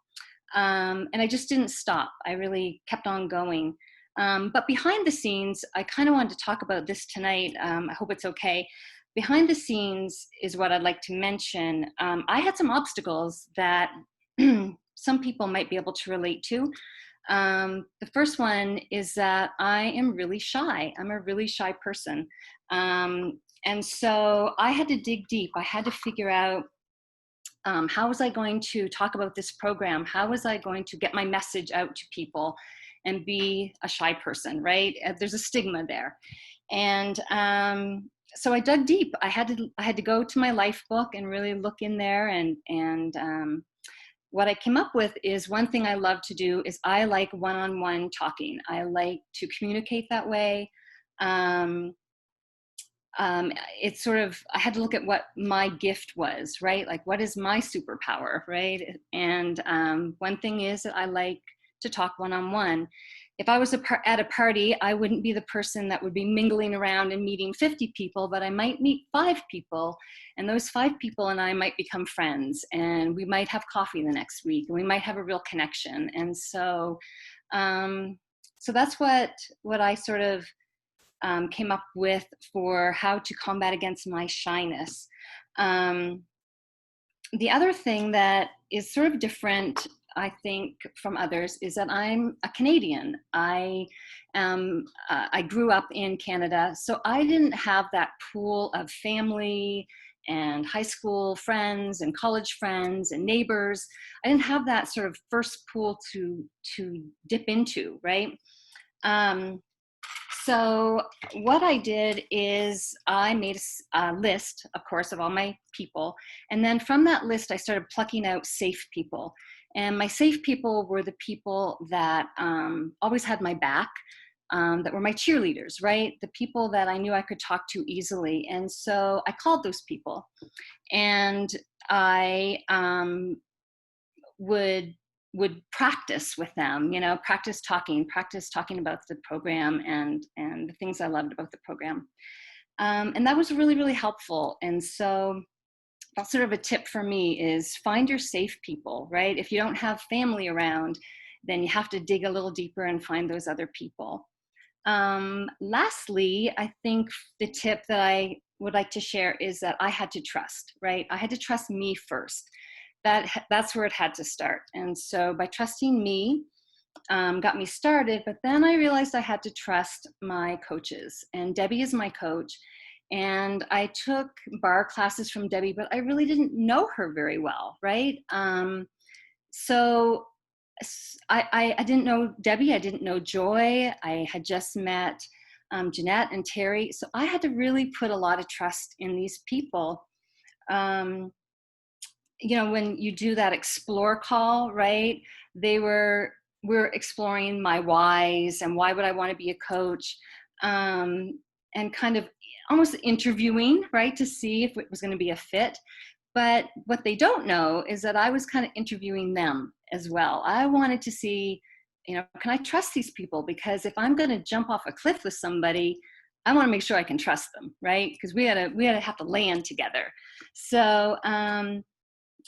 And I just didn't stop. I really kept on going. But behind the scenes, I kind of wanted to talk about this tonight. I hope it's okay. Behind the scenes is what I'd like to mention. I had some obstacles that some people might be able to relate to. The first one is that I am really shy. I'm a really shy person. And so I had to dig deep. I had to figure out how was I going to talk about this program? How was I going to get my message out to people and be a shy person, right? There's a stigma there. And so I dug deep. I had to go to my life book and really look in there and what I came up with is one thing I love to do is I like one-on-one talking. I like to communicate that way. It's sort of, I had to look at what my gift was, right? Like, what is my superpower, right? And one thing is that I like to talk one-on-one. If I was at a party, I wouldn't be the person that would be mingling around and meeting 50 people, but I might meet 5 people, and those 5 people and I might become friends, and we might have coffee the next week, and we might have a real connection. And so, so that's what I sort of came up with for how to combat against my shyness. The other thing that is sort of different, I think, from others is that I'm a Canadian. I grew up in Canada, so I didn't have that pool of family and high school friends and college friends and neighbors. I didn't have that sort of first pool to dip into, right? So what I did is I made a list, of course, of all my people. And then from that list, I started plucking out safe people. And my safe people were the people that always had my back, that were my cheerleaders, right? The people that I knew I could talk to easily. And so I called those people. And I would practice with them, practice talking about the program and the things I loved about the program. And that was really, really helpful. And so that's sort of a tip for me is find your safe people, right? If you don't have family around, then you have to dig a little deeper and find those other people. Lastly, I think the tip that I would like to share is that I had to trust, right? I had to trust me first. That's where it had to start. And so by trusting me, got me started, but then I realized I had to trust my coaches, and Debbie is my coach. And I took bar classes from Debbie, but I really didn't know her very well, right? So I didn't know Debbie, I didn't know Joy. I had just met Jeanette and Terry. So I had to really put a lot of trust in these people. When you do that explore call, right? We're exploring my whys and why would I want to be a coach, and kind of almost interviewing, right? To see if it was going to be a fit. But what they don't know is that I was kind of interviewing them as well. I wanted to see, can I trust these people? Because if I'm going to jump off a cliff with somebody, I want to make sure I can trust them, right? Because we had to have to land together. So,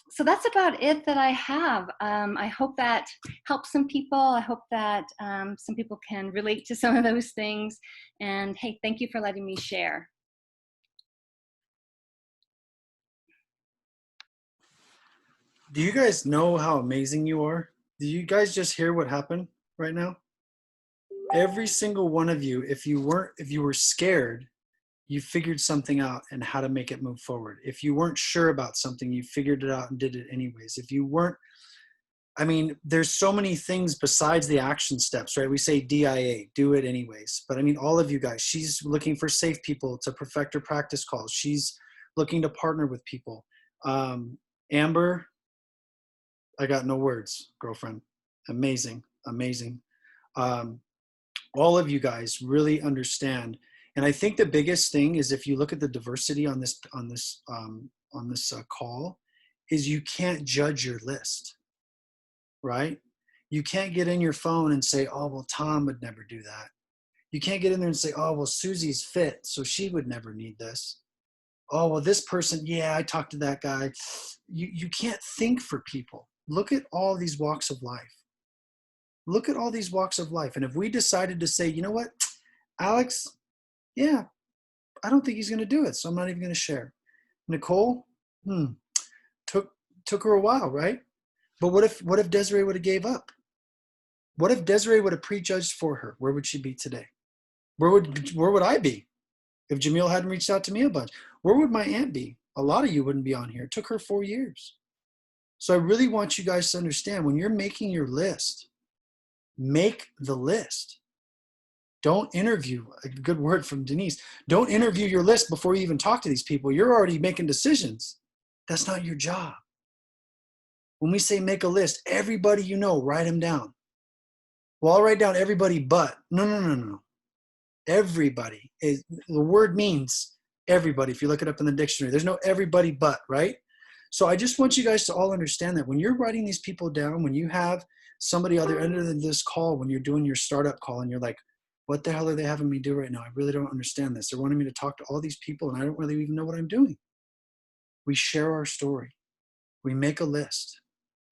so that's about it that I have. I hope that helps some people. I hope that some people can relate to some of those things. And hey, thank you for letting me share. Do you guys know how amazing you are? Do you guys just hear what happened right now? Every single one of you, if you were scared, you figured something out and how to make it move forward. If you weren't sure about something, you figured it out and did it anyways. If you weren't, there's so many things besides the action steps, right? We say DIA, do it anyways. But all of you guys, she's looking for safe people to perfect her practice calls. She's looking to partner with people. Amber, I got no words, girlfriend. Amazing, amazing. All of you guys really understand. And I think the biggest thing is if you look at the diversity on this call, is you can't judge your list, right? You can't get in your phone and say, oh, well, Tom would never do that. You can't get in there and say, oh, well, Susie's fit, so she would never need this. Oh, well, this person, yeah, I talked to that guy. You can't think for people. Look at all these walks of life. Look at all these walks of life. And if we decided to say, you know what, Alex, yeah, I don't think he's going to do it, so I'm not even going to share. Nicole, took her a while, right? But what if Desiree would have gave up? What if Desiree would have prejudged for her? Where would she be today? Where would I be if Jamil hadn't reached out to me a bunch? Where would my aunt be? A lot of you wouldn't be on here. It took her 4 years. So I really want you guys to understand, when you're making your list, make the list. Don't interview, a good word from Denise, don't interview your list before you even talk to these people. You're already making decisions. That's not your job. When we say make a list, everybody you know, write them down. Well, I'll write down everybody but. No. Everybody. The word means everybody. If you look it up in the dictionary, there's no everybody but, right? So I just want you guys to all understand that when you're writing these people down, when you have somebody other end of this call, when you're doing your startup call and you're like, what the hell are they having me do right now? I really don't understand this. They're wanting me to talk to all these people and I don't really even know what I'm doing. We share our story. We make a list.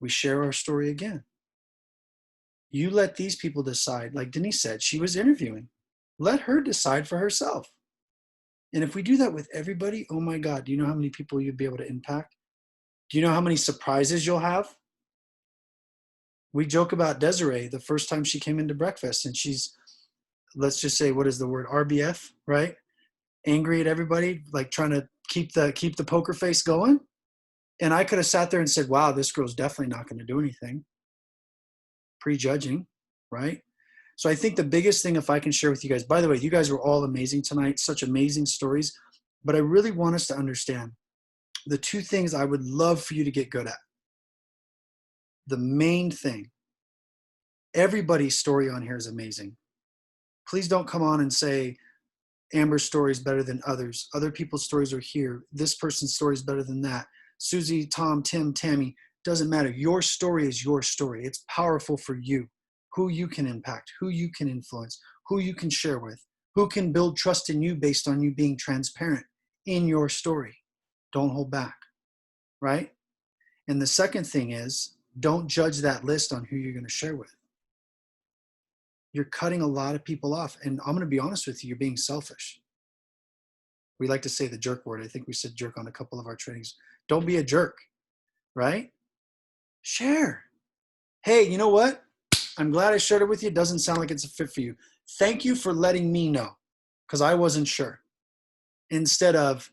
We share our story again. You let these people decide. Like Denise said, she was interviewing. Let her decide for herself. And if we do that with everybody, oh my God, do you know how many people you'd be able to impact? Do you know how many surprises you'll have? We joke about Desiree the first time she came into breakfast and she's, let's just say, what is the word? RBF, right? Angry at everybody, like trying to keep the poker face going. And I could have sat there and said, wow, this girl's definitely not going to do anything. Prejudging, right? So I think the biggest thing, if I can share with you guys, by the way, you guys were all amazing tonight, such amazing stories, but I really want us to understand the two things I would love for you to get good at. The main thing, everybody's story on here is amazing. Please don't come on and say, Amber's story is better than others. Other people's stories are here. This person's story is better than that. Susie, Tom, Tim, Tammy, doesn't matter. Your story is your story. It's powerful for you. Who you can impact, who you can influence, who you can share with, who can build trust in you based on you being transparent in your story. Don't hold back, right? And the second thing is, don't judge that list on who you're going to share with. You're cutting a lot of people off. And I'm going to be honest with you, you're being selfish. We like to say the jerk word. I think we said jerk on a couple of our trainings. Don't be a jerk, right? Share. Hey, you know what? I'm glad I shared it with you. It doesn't sound like it's a fit for you. Thank you for letting me know, because I wasn't sure. Instead of,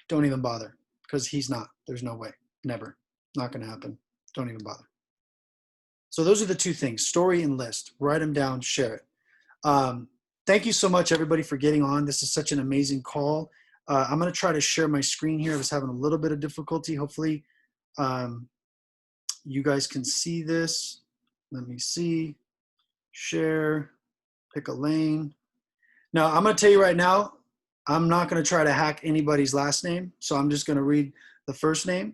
don't even bother, because he's not. There's no way. Never. Not going to happen. Don't even bother. So those are the two things, story and list. Write them down, share it. Thank you so much, everybody, for getting on. This is such an amazing call. I'm going to try to share my screen here. I was having a little bit of difficulty. Hopefully you guys can see this. Let me see. Share. Pick a lane. Now, I'm going to tell you right now, I'm not going to try to hack anybody's last name. So I'm just going to read the first name.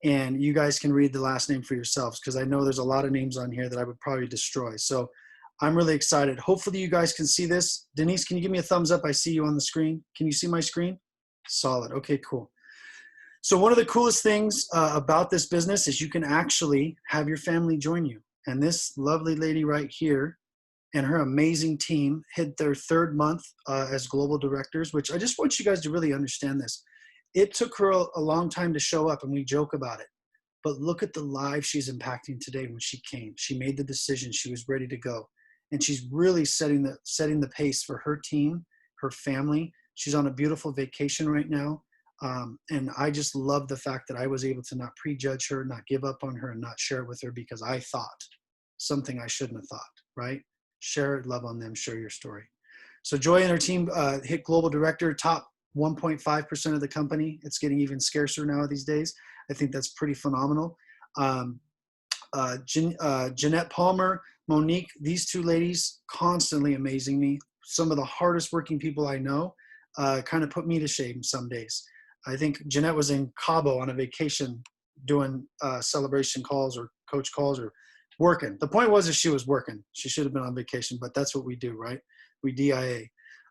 And you guys can read the last name for yourselves, because I know there's a lot of names on here that I would probably destroy. So I'm really excited. Hopefully you guys can see this. Denise, can you give me a thumbs up? I see you on the screen. Can you see my screen? Solid. Okay, cool. So one of the coolest things about this business is you can actually have your family join you. And this lovely lady right here and her amazing team hit their third month as global directors, which I just want you guys to really understand this. It took her a long time to show up, and we joke about it. But look at the lives she's impacting today. When she came, she made the decision. She was ready to go. And she's really setting the pace for her team, her family. She's on a beautiful vacation right now. And I just love the fact that I was able to not prejudge her, not give up on her, and not share it with her because I thought something I shouldn't have thought, right? Share it, love on them, share your story. So Joy and her team hit global director, top 1.5% of the company. It's getting even scarcer now these days. I think that's pretty phenomenal. Jeanette Palmer, Monique, these two ladies constantly amazing me. Some of the hardest working people I know, kind of put me to shame some days. I think Jeanette was in Cabo on a vacation doing celebration calls or coach calls or working. The point was that she was working. She should have been on vacation, but that's what we do, right? We DIA.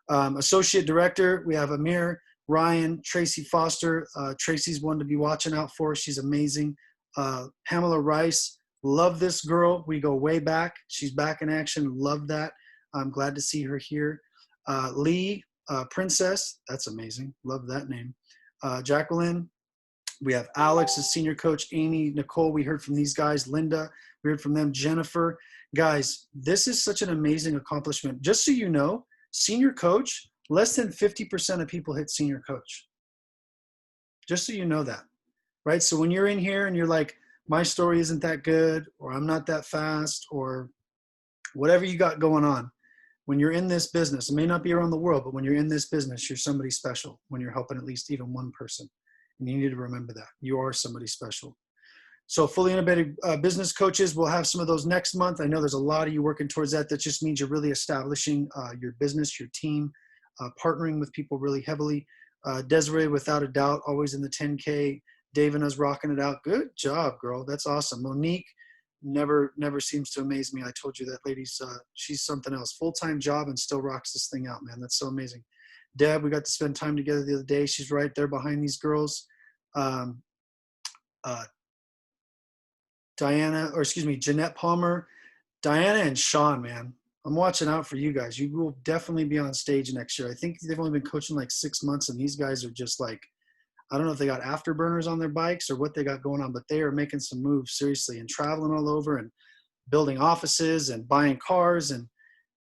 Associate director, we have Amir, Ryan, Tracy Foster. Tracy's one to be watching out for. She's amazing. Pamela Rice, love this girl. We go way back. She's back in action. Love that. I'm glad to see her here. Lee, Princess, that's amazing. Love that name. Jacqueline, we have Alex as senior coach, Amy, Nicole, we heard from these guys, Linda, we heard from them, Jennifer. Guys, this is such an amazing accomplishment. Just so you know, senior coach, less than 50% of people hit senior coach. Just so you know that, right? So when you're in here and you're like, my story isn't that good, or I'm not that fast, or whatever you got going on, when you're in this business, it may not be around the world, but when you're in this business, you're somebody special when you're helping at least even one person. And you need to remember that. You are somebody special. So fully integrated business coaches, we'll have some of those next month. I know there's a lot of you working towards that. That just means you're really establishing your business, your team, partnering with people really heavily. Desiree, without a doubt, always in the 10K. Davina's rocking it out. Good job, girl. That's awesome. Monique never seems to amaze me. I told you that lady's, she's something else. Full-time job and still rocks this thing out, man. That's so amazing. Deb, we got to spend time together the other day. She's right there behind these girls. Jeanette Palmer, Diana and Sean, man. I'm watching out for you guys. You will definitely be on stage next year. I think they've only been coaching like 6 months, and these guys are just like, I don't know if they got afterburners on their bikes or what they got going on, but they are making some moves, seriously, and traveling all over and building offices and buying cars. And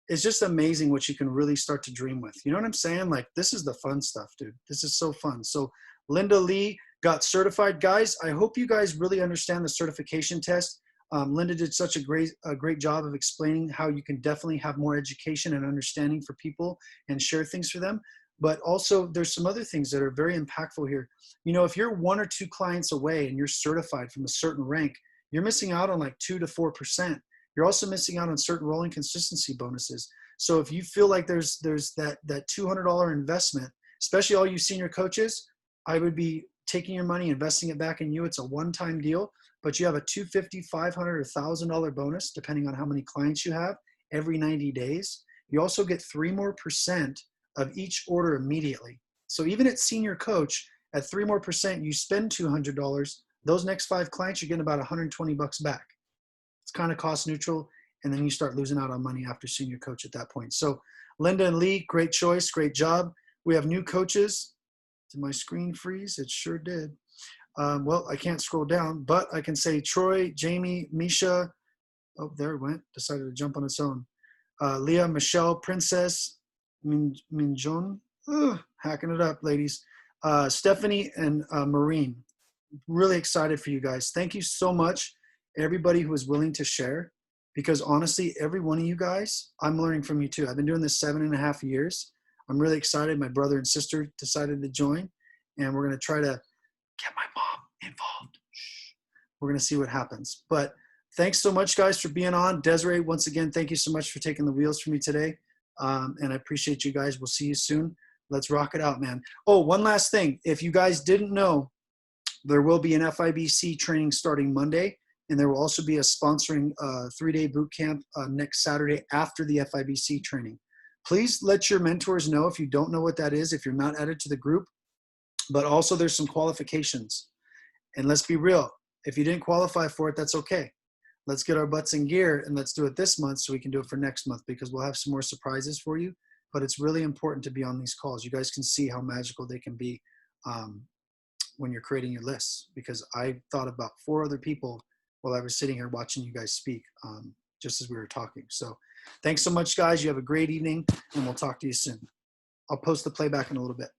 it's just amazing what you can really start to dream with. You know what I'm saying? Like, this is the fun stuff, dude. This is so fun. So Linda Lee got certified. Guys, I hope you guys really understand the certification test. Linda did such a great job of explaining how you can definitely have more education and understanding for people and share things for them. But also there's some other things that are very impactful here. You know, if you're 1 or 2 clients away and you're certified from a certain rank, you're missing out on like 2 to 4%. You're also missing out on certain rolling consistency bonuses. So if you feel like there's that $200 investment, especially all you senior coaches, I would be taking your money, investing it back in you. It's a one-time deal, but you have a $250, $500, or $1,000 bonus, depending on how many clients you have, every 90 days. You also get 3% more of each order immediately. So even at senior coach, at 3% more, you spend $200. Those next 5 clients, you're getting about $120 back. It's kind of cost neutral, and then you start losing out on money after senior coach at that point. So Linda and Lee, great choice, great job. We have new coaches. Did my screen freeze? It sure did. Well, I can't scroll down, but I can say Troy, Jamie, Misha. Oh, there it went. Decided to jump on its own. Leah, Michelle, Princess, Minjon. Hacking it up, ladies. Stephanie and Maureen. Really excited for you guys. Thank you so much, everybody who was willing to share, because honestly, every one of you guys, I'm learning from you too. I've been doing this 7.5 years. I'm really excited. My brother and sister decided to join, and we're going to try to get my mom involved. We're going to see what happens. But thanks so much, guys, for being on. Desiree, once again, thank you so much for taking the wheels for me today. And I appreciate you guys. We'll see you soon. Let's rock it out, man. Oh, one last thing. If you guys didn't know, there will be an FIBC training starting Monday, and there will also be a sponsoring 3-day boot camp next Saturday after the FIBC training. Please let your mentors know if you don't know what that is, if you're not added to the group. But also there's some qualifications. And let's be real. If you didn't qualify for it, that's okay. Let's get our butts in gear and let's do it this month so we can do it for next month, because we'll have some more surprises for you. But it's really important to be on these calls. You guys can see how magical they can be when you're creating your lists, because I thought about 4 other people while I was sitting here watching you guys speak just as we were talking. So thanks so much, guys. You have a great evening, and we'll talk to you soon. I'll post the playback in a little bit.